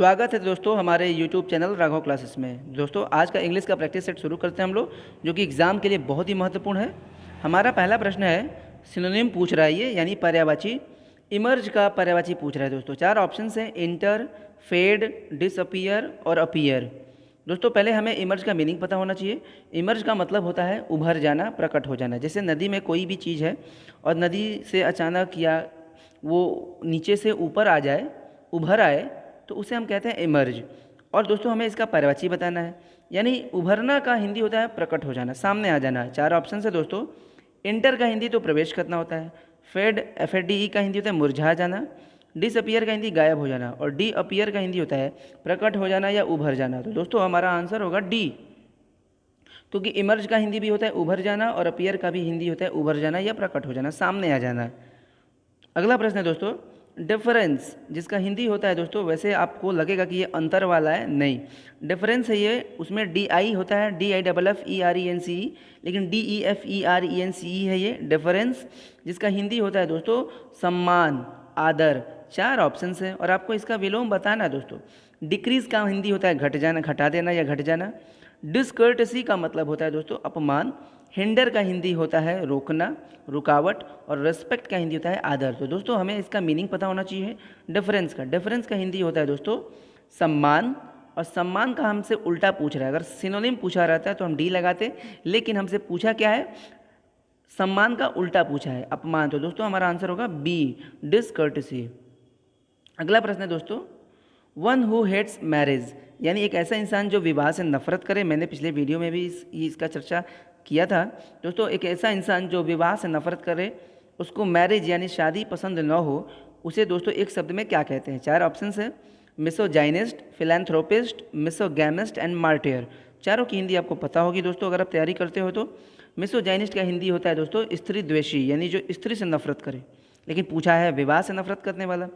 स्वागत है दोस्तों हमारे YouTube चैनल राघव क्लासेस में। दोस्तों आज का इंग्लिश का प्रैक्टिस सेट शुरू करते हैं हम लोग, जो कि एग्ज़ाम के लिए बहुत ही महत्वपूर्ण है। हमारा पहला प्रश्न है, सिनोनिम पूछ रहा है ये, यानी पर्यायवाची। इमर्ज का पर्यायवाची पूछ रहा है दोस्तों। चार ऑप्शन हैं, इंटर, फेड, डिसअपीयर और अपीयर। दोस्तों पहले हमें इमर्ज का मीनिंग पता होना चाहिए। इमर्ज का मतलब होता है उभर जाना, प्रकट हो जाना। जैसे नदी में कोई भी चीज़ है और नदी से अचानक या वो नीचे से ऊपर आ जाए, उभर आए, तो उसे हम कहते हैं इमर्ज। और दोस्तों हमें इसका पर्यायवाची बताना है, यानी उभरना का हिंदी होता है प्रकट हो जाना, सामने आ जाना। चार ऑप्शन है दोस्तों। इंटर का हिंदी तो प्रवेश करना होता है। फेड FADE का हिंदी होता है मुरझा जाना। डिसअपीयर का हिंदी गायब हो जाना। और डी अपीयर का हिंदी होता है प्रकट हो जाना या उभर जाना। तो दोस्तों हमारा आंसर होगा डी, क्योंकि इमर्ज का हिंदी भी होता है उभर जाना और अपीयर का भी हिंदी होता है उभर जाना या प्रकट हो जाना, सामने आ जाना। अगला प्रश्न है दोस्तों, डिफरेंस, जिसका हिंदी होता है दोस्तों, वैसे आपको लगेगा कि ये अंतर वाला है, नहीं। डिफरेंस है ये, उसमें DI होता है, DIFFERENCE, लेकिन DEFERENCE है ये डिफरेंस, जिसका हिंदी होता है दोस्तों सम्मान, आदर। चार ऑप्शंस हैं और आपको इसका विलोम बताना है दोस्तों। डिक्रीज का हिंदी होता है घट जाना, घटा देना या घट जाना। डिसकर्टसी का मतलब होता है दोस्तों अपमान। हिंडर का हिंदी होता है रोकना, रुकावट। और रेस्पेक्ट का हिंदी होता है आदर। तो दोस्तों हमें इसका मीनिंग पता होना चाहिए डिफरेंस का हिंदी होता है दोस्तों सम्मान। और सम्मान का हमसे उल्टा पूछ रहा है। अगर सिनोनिम पूछा रहता है तो हम डी लगाते, लेकिन हमसे पूछा क्या है, सम्मान का उल्टा पूछा है, अपमान। तो दोस्तों हमारा आंसर होगा बी, डिसकर्टसी। अगला प्रश्न है दोस्तों, वन हु हेट्स मैरिज, यानी एक ऐसा इंसान जो विवाह से नफरत करे। मैंने पिछले वीडियो में भी इसका चर्चा किया था दोस्तों। एक ऐसा इंसान जो विवाह से नफरत करे, उसको मैरिज यानी शादी पसंद न हो, उसे दोस्तों एक शब्द में क्या कहते हैं। चार ऑप्शंस हैं, मिसोजाइनिस्ट, फिलैंथ्रोपिस्ट, मिसोगैमिस्ट एंड मार्टियर। चारों की हिंदी आपको पता होगी दोस्तों अगर आप तैयारी करते हो तो। मिसोजाइनिस्ट का हिंदी होता है दोस्तों स्त्री द्वेषी, यानी जो स्त्री से नफरत करे, लेकिन पूछा है विवाह से नफरत करने वाला।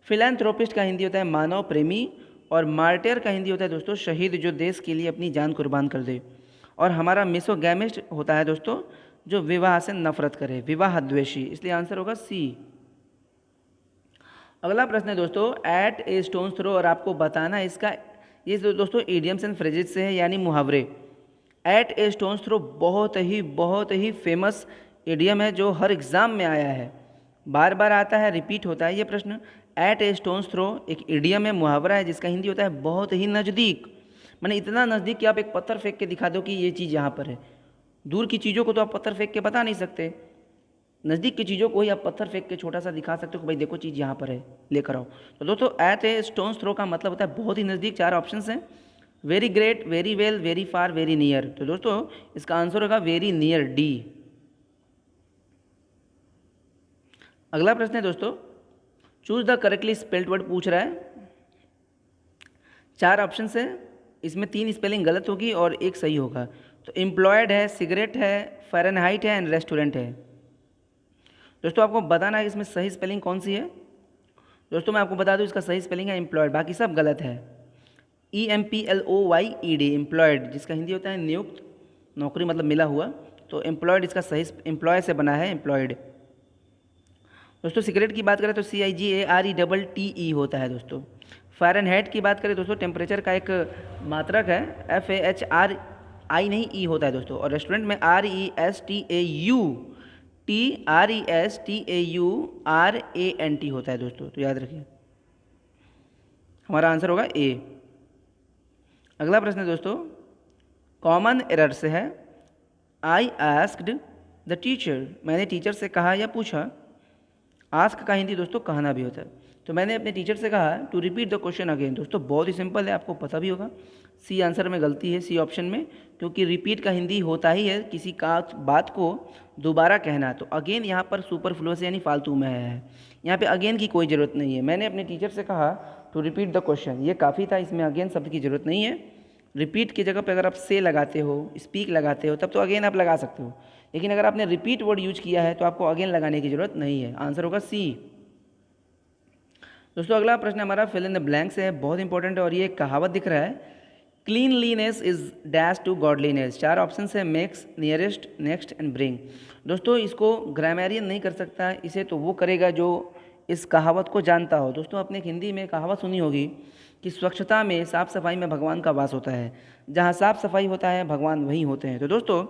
फिलैंथ्रोपिस्ट का हिंदी होता है मानव प्रेमी। और मार्टियर का हिंदी होता है दोस्तों शहीद, जो देश के लिए अपनी जान कुर्बान कर दे। और हमारा मिसोगैमिस्ट होता है दोस्तों जो विवाह से नफरत करे, विवाह द्वेषी, इसलिए आंसर होगा सी। अगला प्रश्न है दोस्तों, एट ए स्टोन थ्रो, और आपको बताना है इसका, ये दोस्तों इडियम्स एंड फ्रेजेस से है, यानी मुहावरे। एट ए स्टोन थ्रो बहुत ही फेमस इडियम है, जो हर एग्जाम में आया है, बार बार आता है, रिपीट होता है ये प्रश्न। एट ए स्टोन थ्रो एक इडियम है, मुहावरा है, जिसका हिंदी होता है बहुत ही नज़दीक। मैंने इतना नज़दीक कि आप एक पत्थर फेंक के दिखा दो कि ये चीज़ यहाँ पर है। दूर की चीज़ों को तो आप पत्थर फेंक के बता नहीं सकते, नज़दीक की चीज़ों को ही आप पत्थर फेंक के छोटा सा दिखा सकते हो कि भाई देखो चीज़ यहाँ पर है, लेकर आओ। तो दोस्तों एट ए स्टोन थ्रो का मतलब होता है बहुत ही नज़दीक। चार ऑप्शन हैं, very great, very well, very far, very near. तो दोस्तों इसका आंसर होगा वेरी नियर, डी। अगला प्रश्न है दोस्तों, choose the correctly spelled word पूछ रहा है। चार ऑप्शन है, इसमें तीन स्पेलिंग गलत होगी और एक सही होगा। तो एम्प्लॉयड है, सिगरेट है, फ़ारेनहाइट है एंड रेस्टोरेंट है। दोस्तों आपको बताना है कि इसमें सही स्पेलिंग कौन सी है। दोस्तों मैं आपको बता दूं इसका सही स्पेलिंग है एम्प्लॉयड, बाकी सब गलत है। EMPLOYED, एम्प्लॉयड, जिसका हिंदी होता है नियुक्त, नौकरी मतलब मिला हुआ। तो एम्प्लॉयड इसका सही, एम्प्लॉय से बना है एम्प्लॉयड। दोस्तों सिगरेट की बात करें तो CIGARETTE होता है दोस्तों। फ़ारेनहाइट की बात करें दोस्तों, टेम्परेचर का एक मात्रक है, FAHRI नहीं ई होता है दोस्तों। और रेस्टोरेंट में RESTAURANT होता है दोस्तों, तो याद रखिए हमारा आंसर होगा ए। अगला प्रश्न है दोस्तों, कॉमन एरर से है। आई आस्क्ड द टीचर, मैंने टीचर से कहा या पूछा। आस्क का हिंदी दोस्तों कहना भी होता है। तो मैंने अपने टीचर से कहा to repeat the question again. दोस्तों बहुत ही सिंपल है, आपको पता भी होगा। सी आंसर में गलती है, सी ऑप्शन में, क्योंकि रिपीट का हिंदी होता ही है किसी का बात को दोबारा कहना। तो अगेन यहाँ पर सुपरफ्लुअस यानी फालतू में है, यहाँ पे अगेन की कोई ज़रूरत नहीं है। मैंने अपने टीचर से कहा टू रिपीट द क्वेश्चन, ये काफ़ी था, इसमें अगेन शब्द की ज़रूरत नहीं है। रिपीट की जगह पे अगर आप से लगाते हो, स्पीक लगाते हो, तब तो अगेन आप लगा सकते हो, लेकिन अगर आपने रिपीट वर्ड यूज किया है तो आपको अगेन लगाने की जरूरत नहीं है। आंसर होगा सी। दोस्तों अगला प्रश्न हमारा फिल इन द ब्लैंक्स है, बहुत इंपॉर्टेंट है, और ये एक कहावत दिख रहा है, cleanliness is dash to godliness. चार ऑप्शन है, makes, nearest, next and bring. दोस्तों इसको ग्रामेरियन नहीं कर सकता, इसे तो वो करेगा जो इस कहावत को जानता हो। दोस्तों आपने एक हिंदी में कहावत सुनी होगी कि स्वच्छता में, साफ सफाई में भगवान का वास होता है। जहाँ साफ सफाई होता है भगवान वहीं होते हैं। तो दोस्तों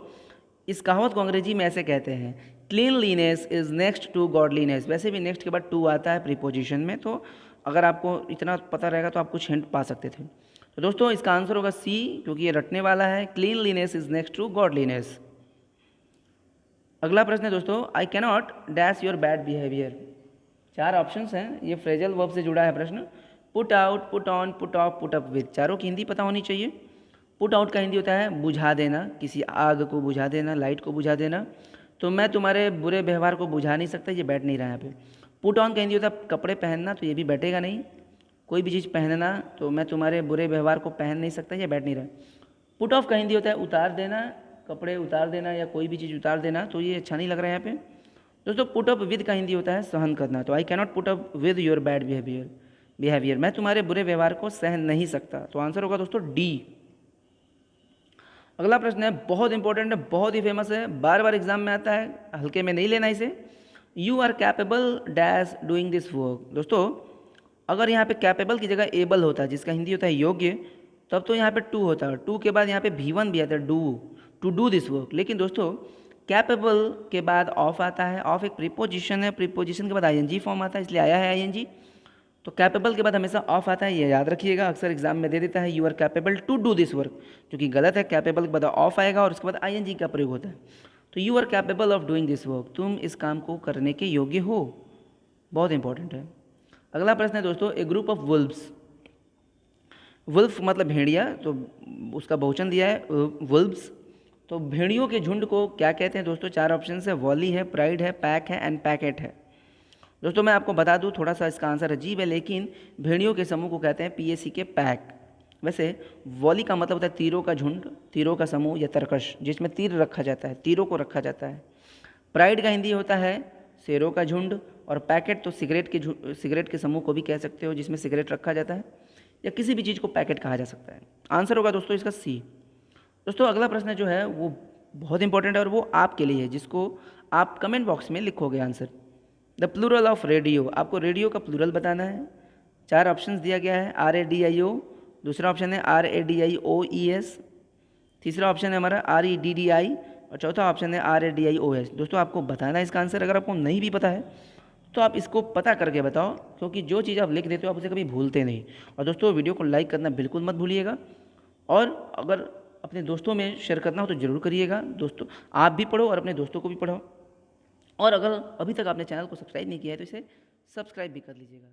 इस कहावत को अंग्रेजी में ऐसे कहते हैं, cleanliness is next to godliness. वैसे भी नेक्स्ट के बाद टू आता है प्रीपोजिशन में, तो अगर आपको इतना पता रहेगा तो आप कुछ हिंट पा सकते थे। तो दोस्तों इसका आंसर होगा सी, क्योंकि ये रटने वाला है। Cleanliness is next to godliness. अगला प्रश्न है दोस्तों, I cannot dash your bad behaviour. 4 options हैं, ये फ्रेजल वर्ब से जुड़ा है प्रश्न। Put out, put on, put off, put up with, चारों की हिंदी पता होनी चाहिए। पुट आउट का हिंदी होता है बुझा देना, किसी आग को बुझा देना, लाइट को बुझा देना। तो मैं तुम्हारे बुरे व्यवहार को बुझा नहीं सकता, ये बैठ नहीं रहा यहाँ पे। पुट ऑन का हिंदी होता है कपड़े पहनना, तो ये भी बैठेगा नहीं। कोई भी चीज़ पहनना, तो मैं तुम्हारे बुरे व्यवहार को पहन नहीं सकता, ये बैठ नहीं रहा। पुट ऑफ का हिंदी होता है उतार देना, कपड़े उतार देना या कोई भी चीज़ उतार देना, तो ये अच्छा नहीं लग रहा है यहाँ पे। दोस्तों पुट अप विद का हिंदी होता है सहन करना, तो I cannot put up with your bad behaviour, मैं तुम्हारे बुरे व्यवहार को सहन नहीं सकता। तो आंसर होगा दोस्तों डी। अगला प्रश्न है, बहुत इंपॉर्टेंट है, बहुत ही फेमस है, बार बार एग्जाम में आता है, हल्के में नहीं लेना इसे। You are capable dash doing this work. दोस्तों अगर यहाँ पे कैपेबल की जगह एबल होता है, जिसका हिंदी होता है योग्य, तब तो यहाँ पे टू होता है। टू के बाद यहाँ पे V1 भी आता है, टू डू दिस वर्क। लेकिन दोस्तों कैपेबल के बाद ऑफ आता है। ऑफ एक प्रीपोजिशन है, प्रीपोजिशन के बाद ING फॉर्म आता है, इसलिए आया है ING। तो कैपेबल के बाद हमेशा ऑफ आता है, ये याद रखिएगा, अक्सर एग्जाम में दे देता है you are capable to do this work, जो कि गलत है। कैपेबल के बाद ऑफ आएगा और उसके बाद ING का प्रयोग होता है। तो you are capable of doing this work, तुम इस काम को करने के योग्य हो, बहुत इंपॉर्टेंट है। अगला प्रश्न है दोस्तों, ए ग्रुप ऑफ वुल्व्स। वुल्फ मतलब भेड़िया, तो उसका बहुवचन दिया है वुल्व्स। तो भेड़ियों के झुंड को क्या कहते हैं दोस्तों? 4 ऑप्शन है, वॉली है, प्राइड है, पैक है एंड पैकेट है। दोस्तों मैं आपको बता दूं, थोड़ा सा इसका आंसर अजीब है, लेकिन भेड़ियों के समूह को कहते हैं PAC के पैक। वैसे वॉली का मतलब होता है तीरों का झुंड, तीरों का समूह या तरकश, जिसमें तीर रखा जाता है, तीरों को रखा जाता है। प्राइड का हिंदी होता है शेरों का झुंड, और पैकेट तो सिगरेट के समूह को भी कह सकते हो, जिसमें सिगरेट रखा जाता है, या किसी भी चीज़ को पैकेट कहा जा सकता है। आंसर होगा दोस्तों इसका सी। दोस्तों अगला प्रश्न जो है वो बहुत इंपॉर्टेंट है और वो आपके लिए है, जिसको आप कमेंट बॉक्स में लिखोगे answer. The plural of radio, आपको रेडियो का प्लूरल बताना है। 4 ऑप्शंस दिया गया है, RADIO, दूसरा ऑप्शन है RADIOES, तीसरा ऑप्शन है हमारा REDDI, और चौथा ऑप्शन है RADIOS। दोस्तों आपको बताना है इसका आंसर। अगर आपको नहीं भी पता है तो आप इसको पता करके बताओ, क्योंकि जो चीज़ आप लिख देते हो आप उसे कभी भूलते नहीं। और दोस्तों वीडियो को लाइक करना बिल्कुल मत भूलिएगा, और अगर अपने दोस्तों में शेयर करना हो तो ज़रूर करिएगा। दोस्तों आप भी पढ़ो और अपने दोस्तों को भी पढ़ाओ, और अगर अभी तक आपने चैनल को सब्सक्राइब नहीं किया है तो इसे सब्सक्राइब भी कर लीजिएगा।